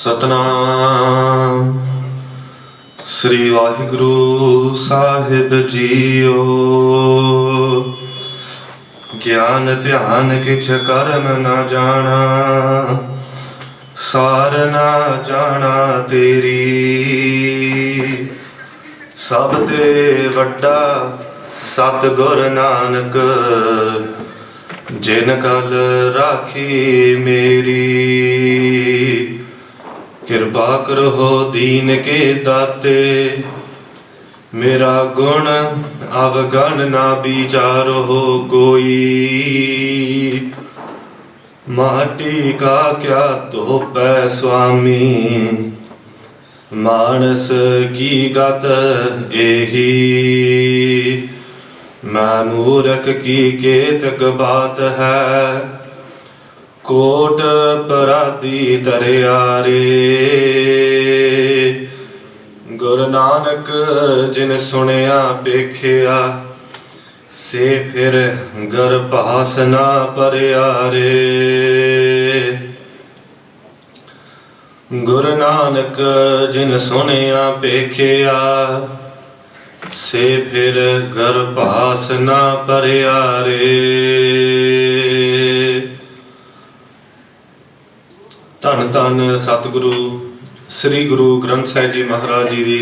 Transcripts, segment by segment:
सतनाम श्री वाहिगुरु साहिब जीओ। ज्ञान ध्यान किछ कर्म न जाना, सार न जाना तेरी। सब ते वड्डा सतगुर नानक, जिन कल राखी मेरी। कृपा करो दीन के दाते, मेरा गुण अवगण ना विचारो कोई। माटी का क्या धोपै स्वामी, मानस की गत एही। मैं मूर्ख की केतक बात है, कोट पराधी तरियारे। गुरु नानक जिन सुनिया पेखिया, से फिर गर पास ना परियारे। गुरु नानक जिन सुनिया पेखिया, से फिर गर पास ना परियारे। धन धन सतगुरु श्री गुरु ग्रंथ साहिब जी महाराज जी दी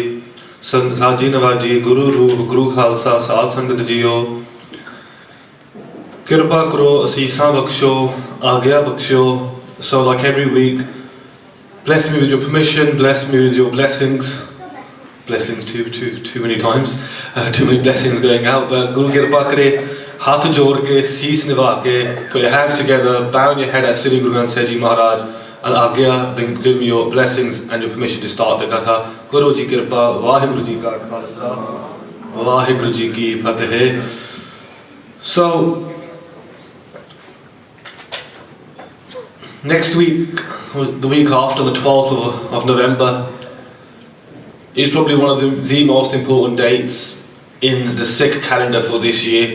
साजी नवाजी गुरु रूप गुरु खालसा साध संगत जीओ। कृपा करो असीसां बख्शो आज्ञा बख्शो। So like every week, bless me with your permission, bless me with your blessings. Blessings too many times, too many blessings going out. But Guru कृपा करे, हाथ जोड़ के शीश निभा के, put your hands together, bow your head at Sri Guru Granth Sahib Ji Maharaj. And Agya, give me your blessings and your permission to start the Katha. Guru Ji Kirpa, Vaheguru Ji Ka Khalsa, Vaheguru Ji Ki Fateh. So, next week, the week after, the 12th of November, is probably one of the most important dates in the Sikh calendar for this year.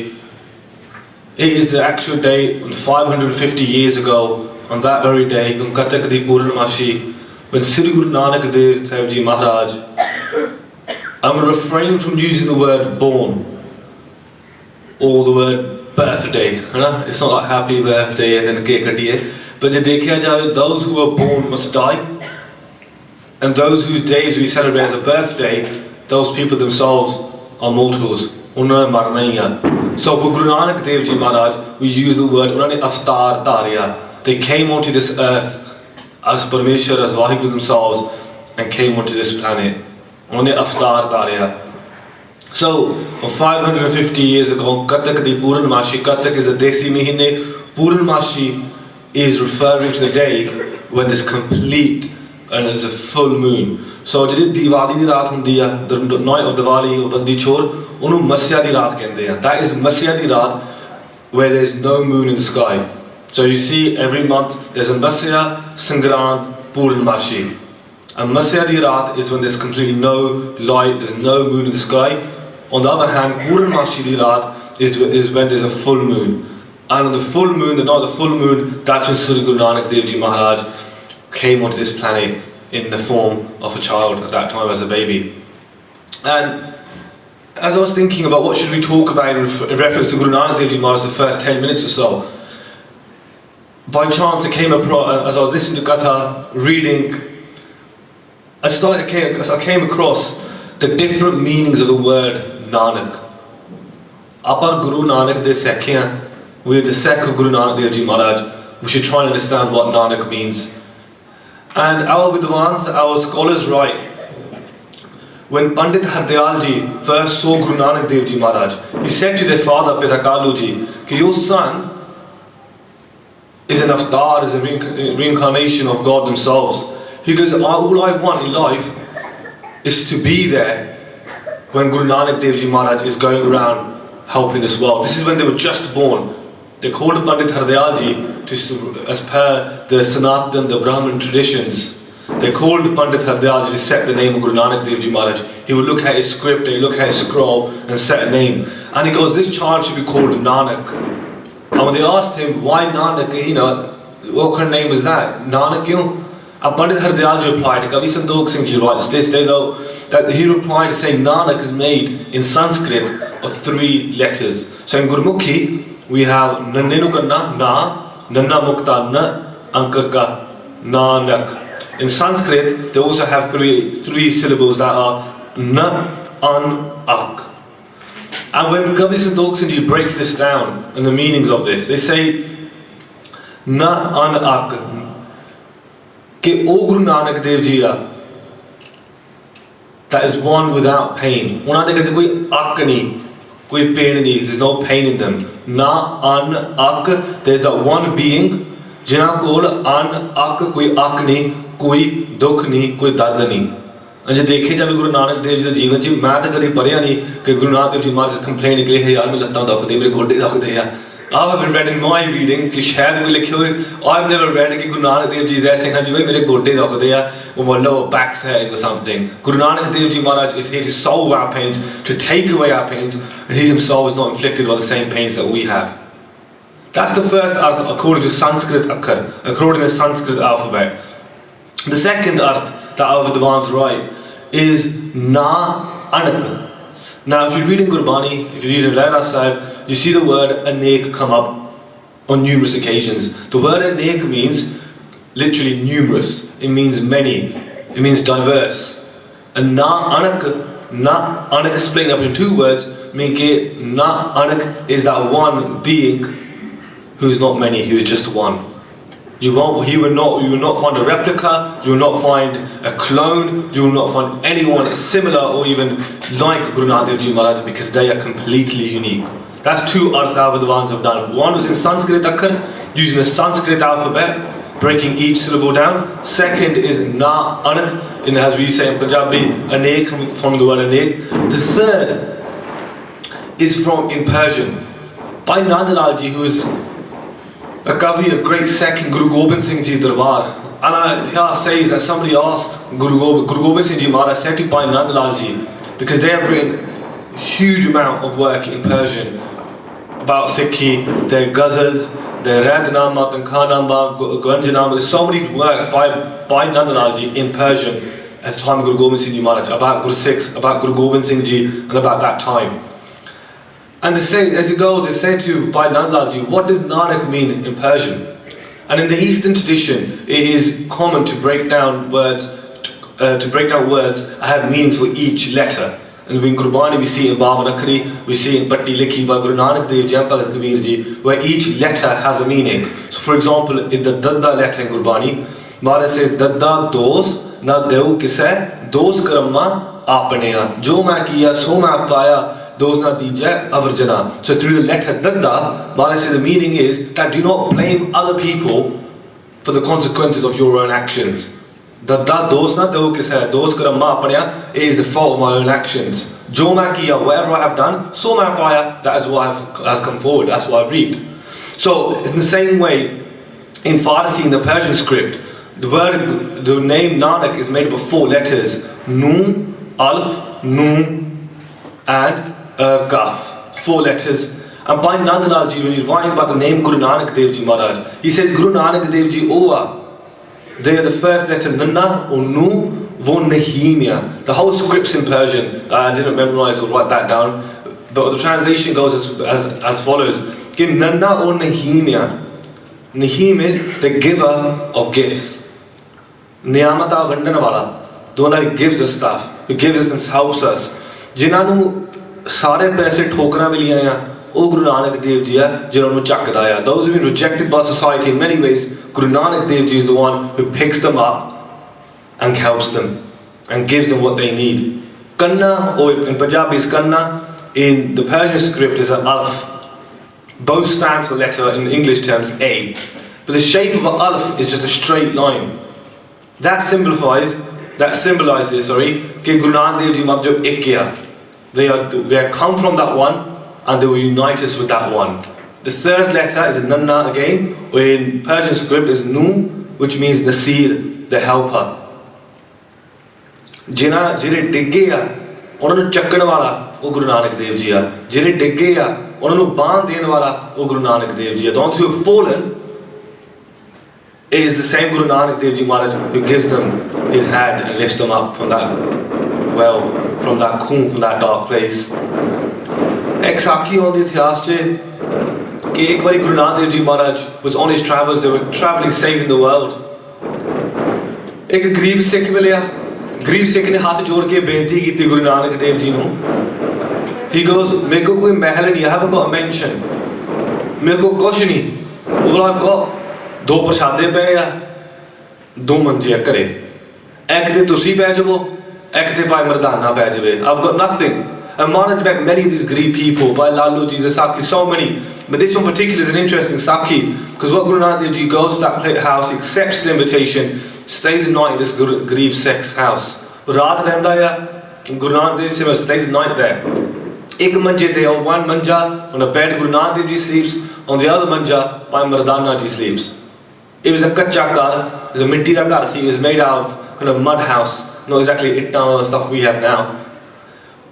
It is the actual date 550 years ago. On that very day, on Katha di Purnamashi, when Sri Guru Nanak Dev Sahib Ji Maharaj, I'm going to refrain from using the word born or the word birthday. It's not like happy birthday and then cake katiye. But those who are born must die, and those whose days we celebrate as a birthday, those people themselves are mortals. So for Guru Nanak Dev Ji Maharaj, we use the word Avatar Tarya. They came onto this earth as Parmeshwar, as Vaheguru themselves, and came onto this planet. Only Avatar Tarya. So, 550 years ago, Kathak di Purnamashi, Kathak is the Desi Mihine. Purnamashi is referring to the day when there's complete and there's a full moon. So, jehdi Diwali di raat hundi hai, the night of Diwali or Bandi Chor, onu Masya di raat kehte hain. That is Masya di raat where there's no moon in the sky. So you see, every month there's a Masya, Sangrant, Purnamashi. And Masya di raat is when there's completely no light, there's no moon in the sky. On the other hand, Purnamashi di raat is when there's a full moon. And on the full moon, the night of the full moon, that's when Sri Guru Nanak Dev Ji Maharaj came onto this planet in the form of a child at that time as a baby. And as I was thinking about what should we talk about in reference to Guru Nanak Dev Ji Maharaj the first 10 minutes or so, by chance I came across, as I was listening to Katha, reading, I came across the different meanings of the word Nanak. Apa Guru Nanak de Sekhiyan, we are the Sekh of Guru Nanak Dev Ji Maharaj. We should try and understand what Nanak means. And our Vidwans, our scholars write, when Pandit Hardayal Ji first saw Guru Nanak Dev Ji Maharaj, he said to their father Pitakalu Ji, that your son is an avatar, is a reincarnation of God themselves. He goes, all I want in life is to be there when Guru Nanak Dev Ji Maharaj is going around helping this world. This is when they were just born. They called Pandit Hardayal Ji as per the Sanatan, the Brahmin traditions. They called Pandit Hardayal Ji to set the name of Guru Nanak Dev Ji Maharaj. He would look at his script, he would look at his scroll and set a name. And he goes, this child should be called Nanak. And when they asked him, why Nanak, what kind of name is that? Nanak, Pandit Hardayal ji replied, Kavi Sandokh Singh ji writes this, that he replied saying Nanak is made in Sanskrit of 3 letters. So in Gurmukhi, we have Nannenu Karna, Na, Nanna Mukta, Na, Ankaka, Nanak. In Sanskrit, they also have three syllables that are Na, An, Ak. And when Kavi Sandokh Singh ji breaks this down and the meanings of this, they say Na, An, Ak. Ke O Guru Nanak Dev Ji that is one without pain. ਉਹਨਾਂ ਦੇ ਵਿੱਚ ਕੋਈ ਅੱਕ ਨਹੀਂ, ਕੋਈ pain ਨਹੀਂ, there's no pain in them. Na, an, ak, there's that one being ਜਿਨ੍ਹਾਂ ਕੋਲ an, ak, ਕੋਈ ਅੱਕ ਨਹੀਂ, ਕੋਈ ਦੁੱਖ ਨਹੀਂ, ਕੋਈ ਦਰਦ ਨਹੀਂ. ਜੇ ਦੇਖੇ ਜਾਵੇ ਗੁਰੂ ਨਾਨਕ ਦੇਵ ਜੀ ਦੇ ਜੀਵਨ 'ਚ ਮੈਂ ਤਾਂ ਕਦੀ ਪੜ੍ਹਿਆ ਨਹੀਂ ਕਿ ਗੁਰੂ ਨਾਨਕ ਦੇਵ ਜੀ ਮਹਾਰਾਜ ਕੰਪਲੇਨ ਨਿਕਲੇ ਹੈ ਯਾਰ ਮੇਰੇ ਲੱਤਾਂ ਦੁਖਦੇ, ਮੇਰੇ ਗੋਡੇ ਦੁਖਦੇ ਆ. I haven't read in my reading ਕਿ ਸ਼ਾਇਦ ਕੋਈ ਲਿਖੇ ਹੋਏ. I've never read ਕਿ ਗੁਰੂ ਨਾਨਕ ਦੇਵ ਜੀ ਐਸੇ ਹਨ ਜਿਵੇਂ ਮੇਰੇ ਗੋਡੇ ਦੁਖਦੇ ਆ, or my lower back's hurting or something. Guru Nanak Dev Ji Maharaj is here to solve our pains, to take away our pains, and he himself is not inflicted by the same pains that we have. That's the first arth according to Sanskrit akkar, according to Sanskrit alphabet. The second arth that our Vidwans write is Na Anak. Now if you read in Gurbani, if you read in Lehra Sahib, you see the word anek come up on numerous occasions. The word anek means literally numerous. It means many. It means diverse. And na anak is split up in 2 words, meaning na anak is that one being who is not many, who is just one. You will not find a replica, you will not find a clone, you will not find anyone similar or even like Guru Nanak Dev Ji Maharaj, because they are completely unique. That's 2 arth Vidwans have done. One was in Sanskrit akkar, using the Sanskrit alphabet, breaking each syllable down. Second is Na Anak, and as we say in Punjabi, Anek, from the word Anek. The third is from in Persian, by Nandalal Ji, who is a Kavi, a great Sikh in Guru Gobind Singh Ji's Darbar. And Itihas says that somebody asked Guru Gobind Singh Ji Maharaj, said to Bhai Nandalal Ji, because they have written a huge amount of work in Persian about Sikhi, their ghazals, their Radnama, Tankanama, Gunjanama. There's so many work by Nandalal Ji in Persian at the time of Guru Gobind Singh Ji Maharaj, about Guru Sikhs, about Guru Gobind Singh Ji, and about that time. And they say, as it goes, they say to Bhai Nandalal Ji, what does Nanak mean in Persian? And in the Eastern tradition, it is common to break down words, have meanings for each letter. And in Gurbani, we see in Baba Nakri, we see in Patti Likhi by Guru Nanak Dev Ji, Bhagat Kabir Ji, where each letter has a meaning. So for example, in the Dadda letter in Gurbani, Maharaj says, Dadda dos na deu kise, dos karma apneya. Jo main kiya, so main paya. Those na dija avarjana. So through the letter Dadda, Maharaj says the meaning is that do not blame other people for the consequences of your own actions. Dadda dos na do kis hai, dos karma apneya, it is the fault of my own actions. Jo main kiya, whatever I have done, so main paya, that is what has come forward, that's what I read. So in the same way, in Farsi, in the Persian script, the name Nanak is made up of 4 letters: Noon, Alf, Noon, and Kaf, 4 letters. And by Nandalal Ji, when he's writing about the name Guru Nanak Dev Ji Maharaj, he says Guru Nanak Dev Ji Owa. They are the first letter Nanna or Nu, Wo Nahimya. The whole script's in Persian. I didn't memorize or write that down. But the translation goes as follows. Nanna or Nahimya. Nahim is the giver of gifts. Niyamata Vandanawala, the one that gives us stuff, who gives us and helps us. Jinanu ਸਾਰੇ ਪੈਸੇ ਠੋਕਰਾਂ ਮਿਲੀਆਂ ਆ, ਉਹ Guru Nanak Dev Ji ਹੈ ਜਿਹਨਾਂ ਨੂੰ ਚੱਕਦਾ ਆ. Those who have been rejected by society in many ways, Guru Nanak Dev Ji is the one who picks them up and helps them and gives them what they need. Karna, or in Punjabi is Karna, in the Persian script is an Alf. Both stand for the letter in English terms A. But the shape of an Alf is just a straight line. That symbolizes कि Guru Nanak Dev Ji Maharaj jo ek hai. They come from that one and they will unite us with that one. The third letter is a Nanna again, or in Persian script is Nu, which means Nasir, the helper. Jire digge a, ਉਹਨਾਂ ਨੂੰ ਚੱਕਣ ਵਾਲਾ ਉਹ Guru Nanak Dev Ji ਆ. ਜਿਹੜੇ ਡਿੱਗੇ ਆ ਉਹਨਾਂ ਨੂੰ ਬਾਂਹ ਦੇਣ ਵਾਲਾ ਉਹ Guru Nanak Dev Ji ਆ. Those who have fallen, it is the same Guru Nanak Dev Ji Maharaj who gives them his hand and lifts them up from that well, from that coon, from that dark place. एक साखी होंदी इतिहास चे कि एक बारी Guru Nanak Dev Ji Maharaj was on his travels, they were traveling saving the world. एक गरीब सिख मिलिया, गरीब सिख ने हाथ जोड़ के बेनती की थी Guru Nanak Dev Ji नू. He goes, मेरे को कोई महल नहीं, I haven't got a mansion, मेरे को कुछ नहीं. Well, I've got दो प्रसादे पे या दो मंजे घरे, एक ते तुसी पै जावो, एक ते भाई मर्दाना पै जावे. I've got nothing. And Maharaj met many of these greedy people, Bhai Lalu Ji, Sakhi, so many. But this one particular is an interesting Sakhi, because what Guru Nanak Dev Ji goes to that house, he accepts the invitation, stays the night in this Garib Sikh's house. Raat rehda ya, Guru Nanak Dev Ji stays the night there. Ek manje te, on one manja, on a bed Guru Nanak Dev Ji sleeps, on the other manja, Bhai Mardana Ji sleeps. It was a kacha ghar, it was a mitti da ghar, it was made out of kind of mud house, not exactly itna or stuff we have now.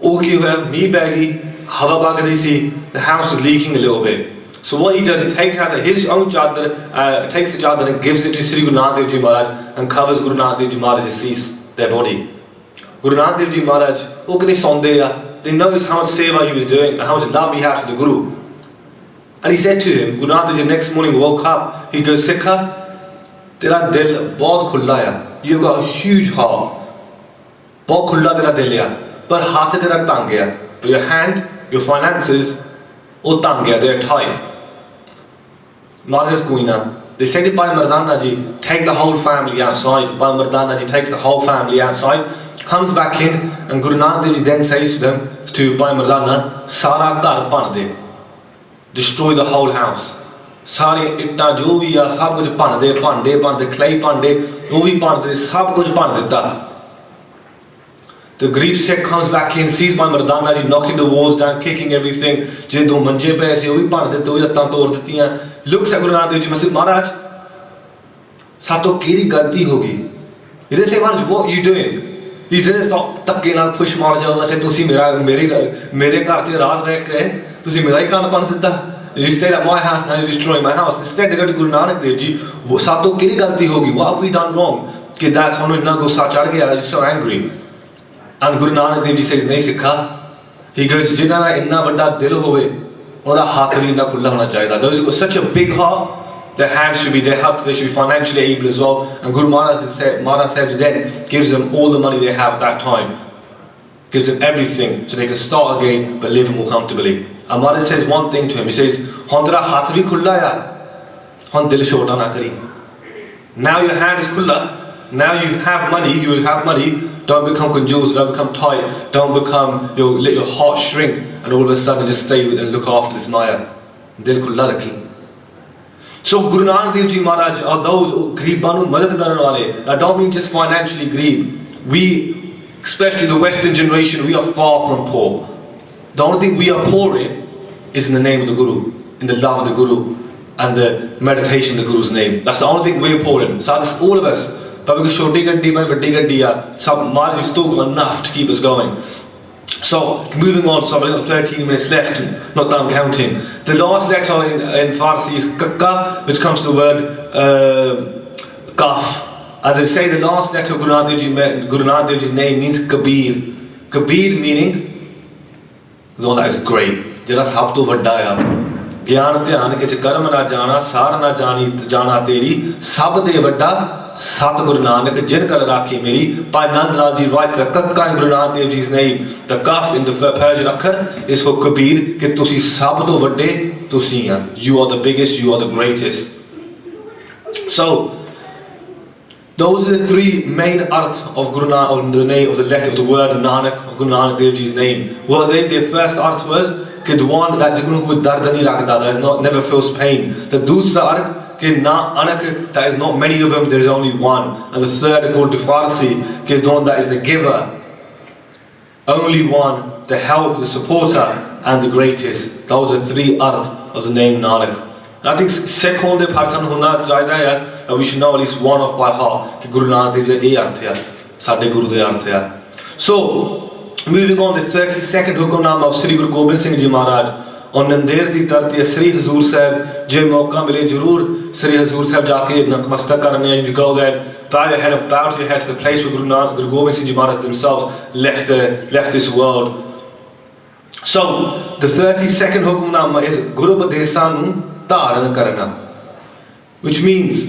Okay, me baggy, hava bagadi si, the house is leaking a little bit. So what he does, he takes out his own chadar, takes the chadar and gives it to Sri Guru Nanak Dev Ji Maharaj and covers Guru Nanak Dev Ji Maharaj's deceased, their body. Guru Nanak Dev Ji Maharaj, they noticed how much seva he was doing and how much love he had for the Guru. And he said to him, Guru Nanak Dev Ji next morning woke up, he goes, Sikha, tera dil bahut khulla hai, you've got a huge heart, bahut khulla tera dil hai, but haath tera tang hai, but your hand, your finances, oh tang hai, they're tight. Maharaj Kuina, they said to Bhai Mardana Ji, take the whole family outside. Bhai Mardana Ji takes the whole family outside, comes back in, and Guru Nanak Dev Ji then says to them, to Bhai Mardana, Sara ghar bhan de, destroy the whole house. सारे इट्टा जो भी आ सब कुछ भन दे, भांडे भन दे, clay भांडे वो भी भन दे, सब कुछ भन दिता. The Garib Sikh comes back in, sees Bhai Mardana Ji knocking the walls down, kicking everything. जे दो मंजे पे ऐसे वो भी भन दिते, वो भी लत्तां तोड़ दित्तियां. Looks at Guru Nanak Dev Ji, I said, Maharaj, सातो केरी गलती होगी. He didn't say, Maharaj, what are you doing? He didn't stop धक्के नाल push मार जाओ. I said, तुसी मेरे घर च रात रह के तुसी मेरा ही कान भन दित्ता. You stayed at my house, now you're destroying my house. Instead they go to Guru Nanak Dev Ji, सातो केरी गलती होगी, what have we done wrong? कि that थानू इतना गुस्सा चढ़ गया, you're so angry. And Guru Nanak Dev Ji says, नहीं सिखा. He goes, जिन्हां दा इन्ना बड़ा दिल होवे, उनदा हाथ भी इन्ना खुला होना चाहिए. Those who've got such a big heart, their hands should be, their heart, they should be financially able as well. And Guru Maharaj said then gives them all the money they have at that time, gives them everything so they can start again but live more comfortably. And Maharaj says one thing to him, he says, "Hon tera haath bhi khulla ya, hon dil chota na kari." Now your hand is khulla, now you have money, you will have money. Don't become confused, don't become tight, don't become, let your heart shrink and all of a sudden just stay and look after this maya. Dil khulla rakhi. So Guru Nanak Dev Ji Maharaj are those Garibaan nu madad karan wale. I don't mean just financially greed. We, especially the Western generation, we are far from poor. The only thing we are poor in is in the name of the Guru, in the love of the Guru and the meditation of the Guru's name. That's the only thing we're poor in. So that's all of us. But because shorty gaddi, bhai vaddi gaddi hai, some Maharaj is still got enough to keep us going. So moving on, so I've got 13 minutes left, not that I'm counting. The last letter in Farsi is Katha, which comes to the word Kaf. And they say the last letter of Guru Nanak Dev Ji's name means Kabir. Kabir meaning the one that is great. Jada sab to vadda hai. Gyan dhyan ke karm na jana, sar na jana teri, sab de vadda Sat Guru Nanak, Jin kal rakhi meri. Bhai Nand Lal Ji writes the Katha in Guru Nanak Dev Ji's name. The Kaf in the Persian Akhar is for Kabir, ke tusi sab to vadde tusi hai. You are the biggest, you are the greatest. So, those are the three main arth of Guru Nanak, of the name of the letter of the word Nanak, of Guru Nanak Dev Ji's name. What their first arth was, ke the one that Guru ko dard nahi rakhda, that is not, never feels pain. The dusra arth, ke na anak, that is not many of them, there is only one. And the third, according to Farsi, ke the one that is the giver, only one, the help, the supporter, and the greatest. Those are three arth of the name Nanak. And I think Sikh honde partan hona chahiye hai, that we should know at least one of by heart कि Guru Nanak Dev Ji arth hai, साडे गुरु दे अर्थ है. So moving on, the 32nd Hukam of Sri Guru Gobind Singh Ji Maharaj और नंदेड़ की धरती श्री हजूर साहब जो मौका मिले जरूर श्री हजूर साहब जाके नतमस्तक करने. You go there, bow your head and bow to your head to the place where Guru Gobind Singh Ji Maharaj themselves left this world. So the 32nd Hukamnama is Gurupdaesaa nu dhaaran karna, which means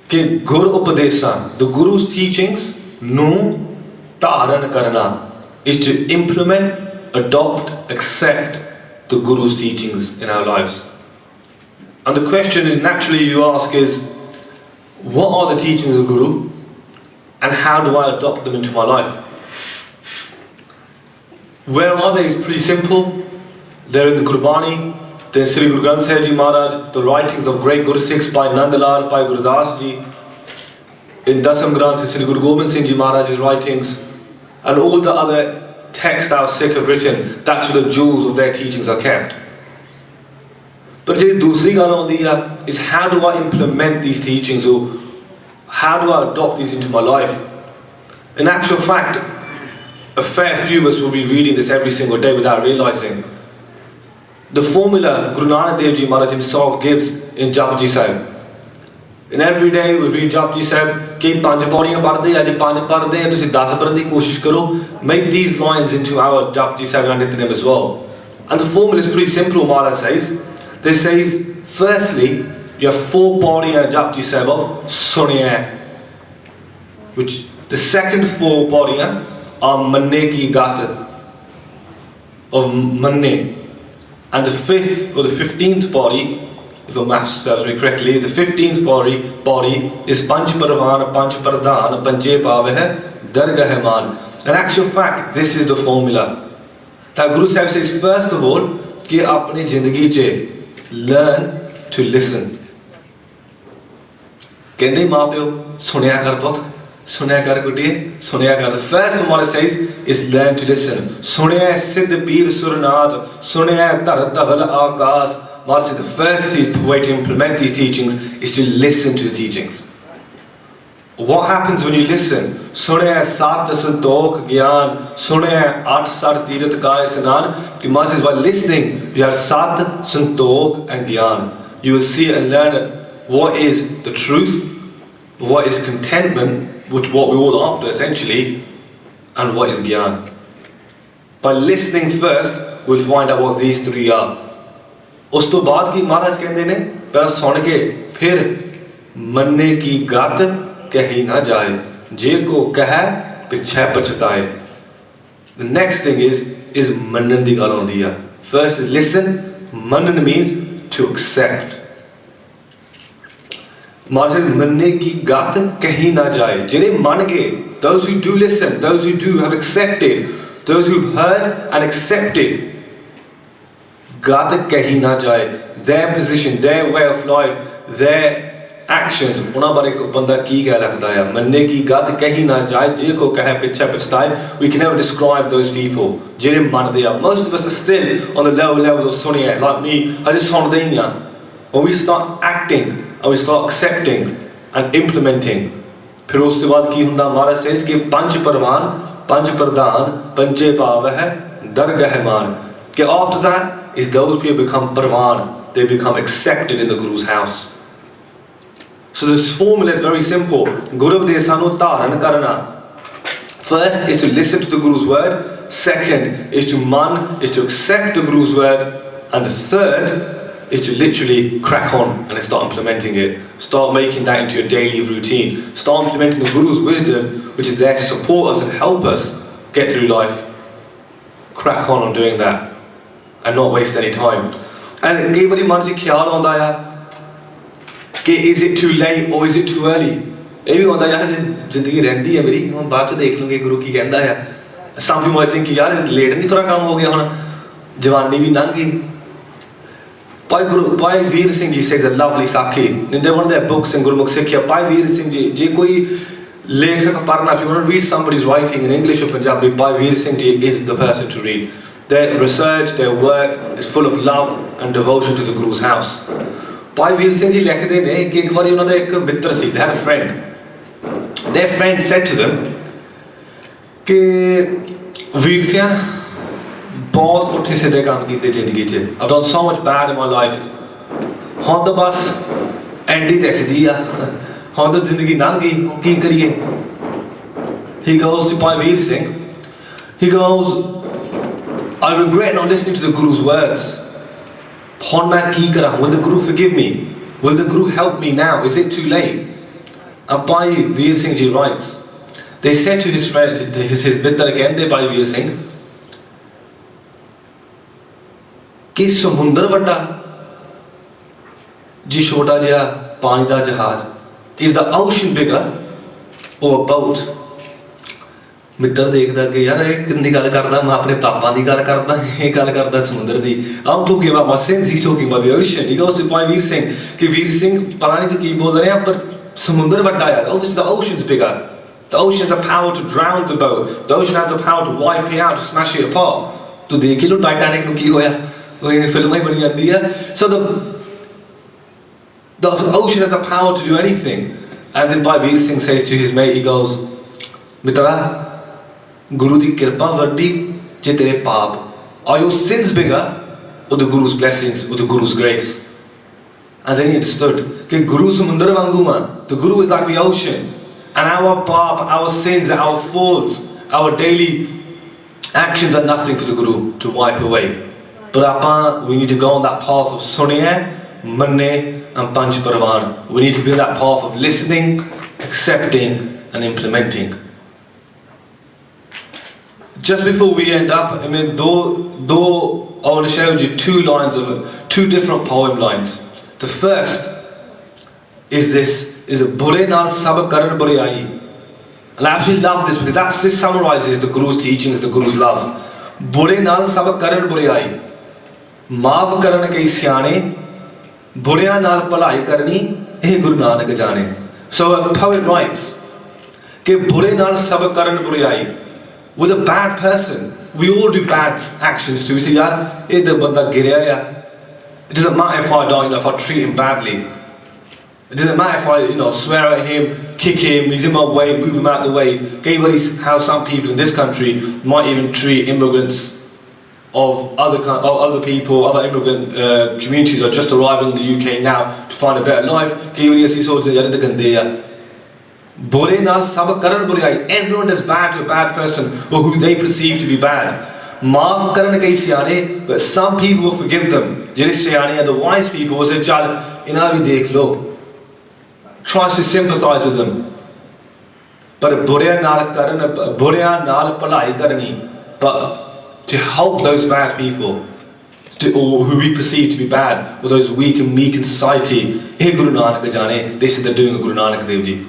कि Gurupdaesaa, the Guru's teachings, nu dhaaran karna, is to implement, adopt, accept the Guru's teachings in our lives. And the question is naturally you ask is, what are the teachings of the Guru and how do I adopt them into my life? Where are they? It's pretty simple. They're in the Gurbani, they're in Sri Guru Granth Sahib Ji Maharaj, the writings of great Guru Sikhs by Nandalal, by Gurupdaesaa Ji, in Dasam Granth, Sri Guru Gobind Singh Ji Maharaj's writings, and all the other texts our Sikh have written. That's where the jewels of their teachings are kept. But the dusri gall aunदी is how do I implement these teachings, or how do I adopt these into my life? In actual fact, a fair few of us will be reading this every single day without realizing. The formula Guru Nanak Dev Ji Maharaj himself gives in Japji Sahib. And every day we read Japji Sahib, कि 5 पौड़ियां पढ़ते हैं, आज 5 पढ़ते हैं, तुसी 10 पढ़ने की कोशिश करो. Make these lines into our Japji Sahib and Nitnem as well. And the formula is pretty simple. Maharaj says, they says, firstly, you have 4 पौड़ियां Japji Sahib of Suniya, which the second 4 पौड़ियां are Manne ki Gat of Manne, and the 5th or the 15th body, if the math serves me correctly, the 15th body is Panch Parvan, Panch Pradhan, Panche Paveh, Dargah Man. In actual fact, this is the formula. That Guru Sahib says, first of all, कि अपनी जिंदगी चे learn to listen. कहते माँ प्यो सुनिया कर पुत, सुनिया कर कुटिए, सुनिया कर. The first one Maharaj says is learn to listen. सुनिया सिद्ध पीर सुरनाथ, सुनिया धर धवल आकाश. Maharaj said the first way to implement these teachings is to listen to the teachings. What happens when you listen? Sunaya sat santokh gyan, sunaya aठ sat Tirath का स्नान. Maharaj says by listening you have sat santokh and gyan. You will see and learn what is the truth, what is contentment, which what we're all after essentially, and what is gyan. By listening first, we'll find out what these 3 are. उस तो बाद की महाराज कहते ने पहला सुन के फिर मन्ने की गात कही ना जाए, जे को कहे पिछे पछताए. The next thing is मनन दी गल आउंदी है. First is listen. Manan means to accept. महाराज मन्ने की गात कही ना जाए, जिन्हें मन गए, those who do listen, those who do have accepted, those who've heard and accepted, गात कही ना जाए, their position, their way of life, their actions, उन्हां बारे को बंदा की कह लगता है. मन्ने की गात कही ना जाए, जे को कहे पिछे पछताए. We can never describe those people. जिन्हें मानते हैं. Most of us are still on the lower levels of सुनिए, like me. I just सुनते ही हैं. When we start acting and we start accepting and implementing, फिर उसके बाद की हुंदा. महाराज says कि पंच परवान, पंच प्रधान, पंचे पावह, दरगह मान. कि after that is those people become parvan, they become accepted in the Guru's house. So this formula is very simple. Gurupdaesaa nu dhaaran karna. First is to listen to the Guru's word. Second is to accept the Guru's word. And the third is to literally crack on and start implementing it. Start making that into your daily routine. Start implementing the Guru's wisdom, which is there to support us and help us get through life. Crack on doing that. And not waste any time. And कई बारी मन से ख्याल आंदा है कि is it too late or is it too early? ये भी आंदा यार जिंदगी रहती है मेरी, मैं बाद में देख लूँगी गुरु की कहता है. Some people might think यार लेट नहीं थोड़ा काम हो गया होना, जवानी भी लंघ गई. Bhai Veer Singh Ji says a lovely sakhi in one of their books in Gurmukh Sikhya. Bhai Veer Singh Ji, je koi lekhak parna, if you want to read somebody's writing in English or Punjabi, Bhai Veer Singh Ji is the person to read. Their research, their work is full of love and devotion to the Guru's house. Bhai Veer Singh Ji likhde ne ki ek baari unna da ek mitra si, they had a friend. Their friend said to them कि Veer Singh बहुत पुट्ठे सीधे काम कीते जिंदगी च. I've done so much bad in my life. हुण तो बस एंड ही दिसदी आ. हुण तो जिंदगी लंघ गई, की करिए? He goes to Bhai Veer Singh. He goes, I regret not listening to the Guru's words. हुण मैं की करा? Will the Guru forgive me? Will the Guru help me now? Is it too late? And Bhai Veer Singh ji writes, they said to his friend, his mitter again, they Bhai Veer Singh, कि समुंदर वड्डा जी छोटा जिहा पानी दा जहाज. Is the ocean bigger or a boat? मित्र देखदा कि यार ये किंदी गल करदा, मैं अपने पापा दी गल करदा, ये गल करदा समुंदर दी. I'm talking about my sins, he's talking about the ocean. He goes to Bhai Veer Singh कि वीर सिंह पता नहीं तो की बोल रहे हैं, पर समुंदर वड्डा यार. Obviously the ocean's bigger. The ocean has the power to drown the boat. The ocean has the power to wipe it out, to smash it apart. तो देख ही लो टाइटैनिक ਨੂੰ ਕੀ ਹੋਇਆ. फिल्म ही बनी जाती है. So the ocean has the power to do anything. And then Bhai Veer Singh says to his mate, he goes, Mitra, Guru di kirpa vaddi je tere paap. Are your sins bigger or the Guru's blessings or the Guru's grace? And then he understood that Guru samundar vangu man. The Guru is like the ocean. And our paap, our sins, our faults, our daily actions are nothing for the Guru to wipe away. But we need to go on that path of Suniya, Manne and Panch Parvan. We need to be on that path of listening, accepting and implementing. Just before we end up, I mean, though I want to share with you two different poem lines. The first is this, is Bure Naal Sab Karan Bureai. And I absolutely love this because this summarizes the Guru's teachings, the Guru's love. Bure Naal Sab Karan Bureai. माफ करन कई सियाने बुरियां नाल भलाई करनी ये गुरु नानक जाने. So a poet writes कि बुरे नाल सब करन बुराई. With a bad person, we all do bad actions too. We say यार ये तो बंदा गिरया या. It doesn't matter if I don't, if I treat him badly. It doesn't matter if I swear at him, kick him, he's in my way, move him out the way. How some people in this country might even treat immigrants of other people, other immigrant communities are just arriving in the UK now to find a better life. Everyone does bad to a bad person or who they perceive to be bad. But some people will forgive them. The wise people will say, try to sympathize with them. But but to help those bad people, or who we perceive to be bad, or those weak and meek in society, Guru Nanak jane, this is the doing of Guru Nanak Dev Ji.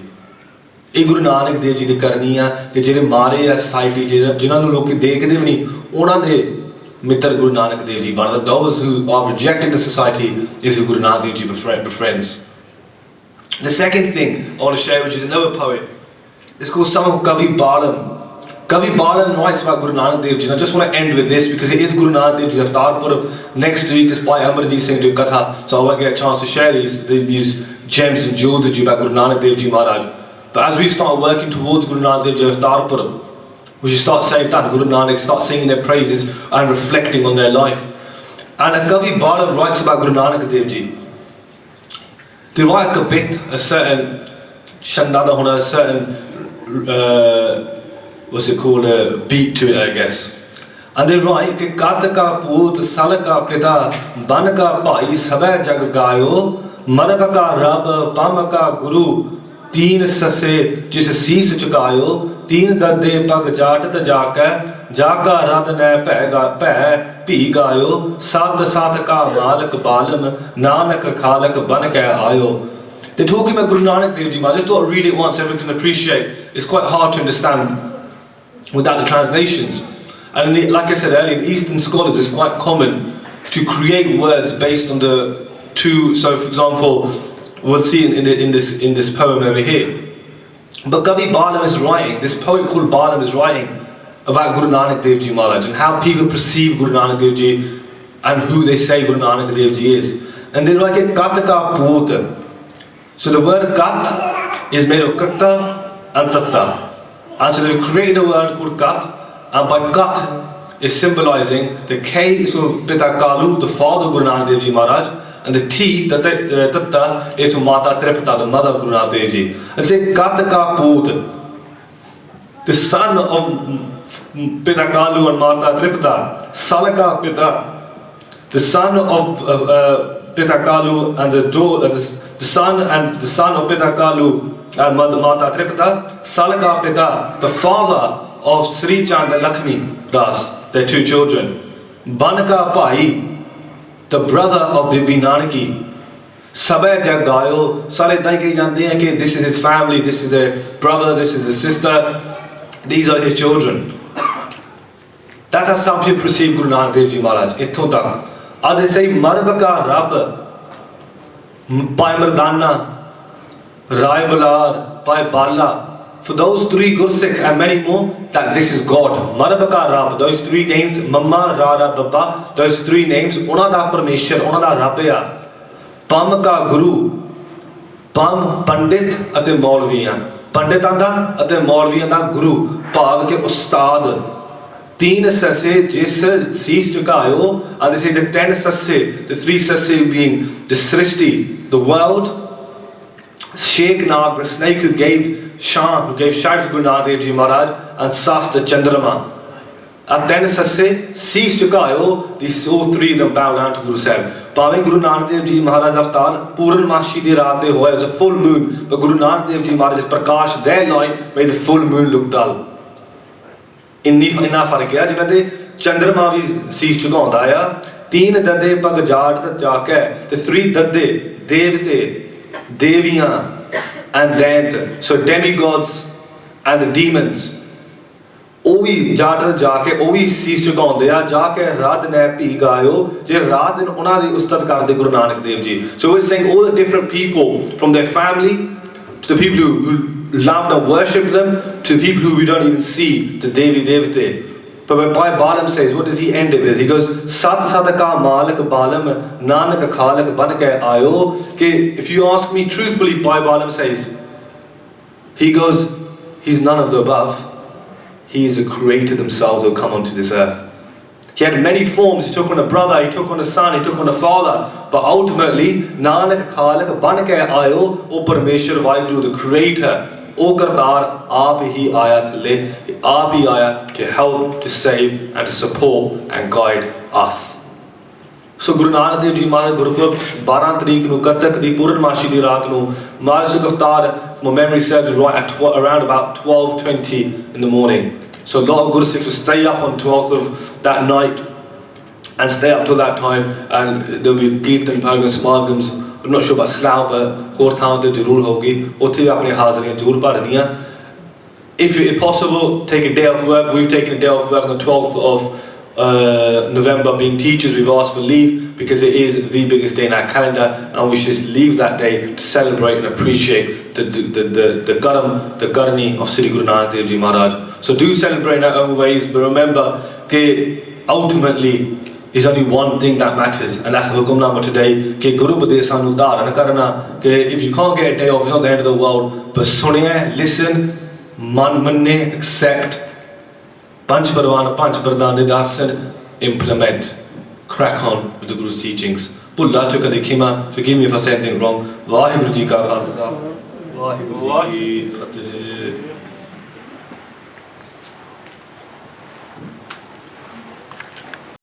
Guru Nanak Dev Ji di karni a कि ਜਿਹੜੇ ਮਾਰੇ ਆ society ਜਿਨ੍ਹਾਂ ਨੂੰ ਲੋਕੀ ਦੇਖਦੇ ਵੀ ਨਹੀਂ, ਉਹਨਾਂ ਦੇ ਮਿੱਤਰ Guru Nanak Dev Ji ਬਣਦੇ. Those who are rejected in the society is who Guru Nanak Dev Ji befriends. The second thing I want to share, which is another poet, it's called someone Kavi Balam. Kavi Balan writes about Guru Nanak Dev Ji. I just want to end with this because it is Guru Nanak Dev Ji's Avtar Purab. Next week is Bhai Amanpreet Singh doing Katha, so I won't get a chance to share these gems and jewels with you about Guru Nanak Dev Ji Maharaj. But as we start working towards Guru Nanak Dev Ji's Avtar Purab, we should start saying that Guru Nanak, start singing their praises and reflecting on their life. And a Kavi Balan writes about Guru Nanak Dev Ji. They write a bit, a certain Shandada Hona, a certain what's it called, a beat to it, I guess. And they write कि कात का पूत सल का पिता बन का भाई सबे जग गायो मरब का रब पम का गुरु तीन ससे जिस शीस चुकायो तीन ददे पग जाटत जाके जाका रद ने भै भी गायो सात सात का मालक बालम नानक खालक बन के आयो. They're talking about Guru Nanak Dev Ji. I just thought I'd read it once, everyone can appreciate. It's quite hard to understand without the translations. And like I said earlier, in Eastern scholars it's quite common to create words based on the two. So for example, we'll see in this poem over here. But Kavi Balam is writing, this poet called Balam is writing about Guru Nanak Dev Ji Maharaj and how people perceive Guru Nanak Dev Ji and who they say Guru Nanak Dev Ji is. And they write it Katha ka put. So the word Kat is made of Katha and Tatta. And so they created a word called Kat, and by Kat is symbolizing the K is Pita Kalu, the father of Guru Nanak Dev Ji Maharaj, and the T, the Tatta, is Mata Tripta, the mother of Guru Nanak Dev Ji. And say Katha ka Poot, the son of Pita Kalu and Mata Tripta, Salaka Pita, the son of Pita Kalu and the son of Pita Kalu and Mata Tripta, Salaka Pita, the father of Sri Chand and Lakshmi Das, their two children. Banaka Bhai, the brother of Bibi Nanaki. Sabha Jagayo, Sare Daike Jante hain ki this is his family, this is their brother, this is his sister, these are his children. That's how some people perceive Guru Nanak Dev Ji Maharaj. Itthon tak. And they say Marbaka Rab, Bhai Mardana, Rai Balar, Bhai Bala. For those three Gursikh and many more, that this is God. Marabaka Rab, those three names, Mama, Rara, Baba, those three names, Una da Parmeshwar, Una da Rabya. Pam ka Guru, Pam Pandit ate Maulviyan. Panditan da ate Maulviyan da Guru, Pav ke Ustad. Teen sasse, jis sees chukayo, and they say the 10 sasse, the 3 sasse being the Srishti, the world, Sheikh Nag, the snake who gave Shah, who gave Shah to Guru Nanak Dev Ji Maharaj, and Sas the Chandrama. And then sasse, sees chukayo, these all 3 of them bow down to Guru Sahib. Bhaving Guru Nanak Dev Ji Maharaj Avtar, Puran Mashi di Raat de hoya, it was a full moon, but Guru Nanak Dev Ji Maharaj's Prakash, their light, made the full moon look dull. Inna fark hai जिन्हां दे चंद्रमा भी सीस झुकाउंदा आ 3 ददे पग जाट ते जाके ते 3 ददे देवते deviyan and then so demigods and the demons ਉਹ ਵੀ ਜਾਟ ਜਾ ਕੇ ਉਹ ਵੀ ਸੀਸ ਝੁਕਾਉਂਦੇ ਆ ਜਾ ਕੇ ਰਾਤ ਨੇ ਭੀ ਗਾਇਓ ਜੇ ਰਾਤ ਦਿਨ ਉਹਨਾਂ ਦੀ ਉਸਤਤ ਕਰਦੇ Guru Nanak Dev ji so we're saying all the different people from their family to the people who loved and worshipped them to people who we don't even see the Devi Devate. But when Bhai Balam says, what does he end it with? He goes, Sat Sadaka Malik Balam Nanak Khalik Banke Ayo. Okay, if you ask me truthfully, Bhai Balam says, he goes, he's none of the above. He is the creator themselves who come onto this earth. He had many forms. He took on a brother, he took on a son, he took on a father. But ultimately, Nanak Khalik Banke Ayo, O Parmeshwar Vaheguru, the creator, O Gurdwara, aap hi aaya thale, aap hi aaya to help, to save and to support and guide us. So Guru Nanak Dev Ji Maharaj Gurupurab 12 tareek nu Katha di Purnamashi di raat nu Maharaj Avtar, my memory serves right at around about 12:20 in the morning. So a lot of Guru Sikhs will stay up on 12th of that night and stay up till that time, and there'll be Kirtan, Bhagavans, Smargams. I'm not sure about Slough, but ਹੋਰ ਥਾਂ ਤੇ ਜ਼ਰੂਰ ਹੋਗੀ ਉੱਥੇ ਵੀ ਆਪਣੀ ਹਾਜ਼ਰੀਆਂ ਜ਼ਰੂਰ ਭਰਨੀਆਂ. If it's possible, take a day off work. We've taken a day off work on the 12th of November. Being teachers, we've asked for leave because it is the biggest day in our calendar, and we should leave that day to celebrate and appreciate the Karam, the Karni of Sri Guru Nanak Dev Ji Maharaj. So do celebrate in our own ways, but remember that ultimately there's only one thing that matters, and that's the Hukam today. Ke Gurupdaesaa nu dhaaran karna. Ke if you can't get a day off, it's not the end of the world. But suniye, listen, man manne, accept. Panch Parvan, Panch Pradhan, Nidasan, implement. Crack on with the Guru's teachings. Bulla chuka dekhima. Forgive me if I said anything wrong. Vaheguru ji ka khalsa. Vaheguru ji ki fateh.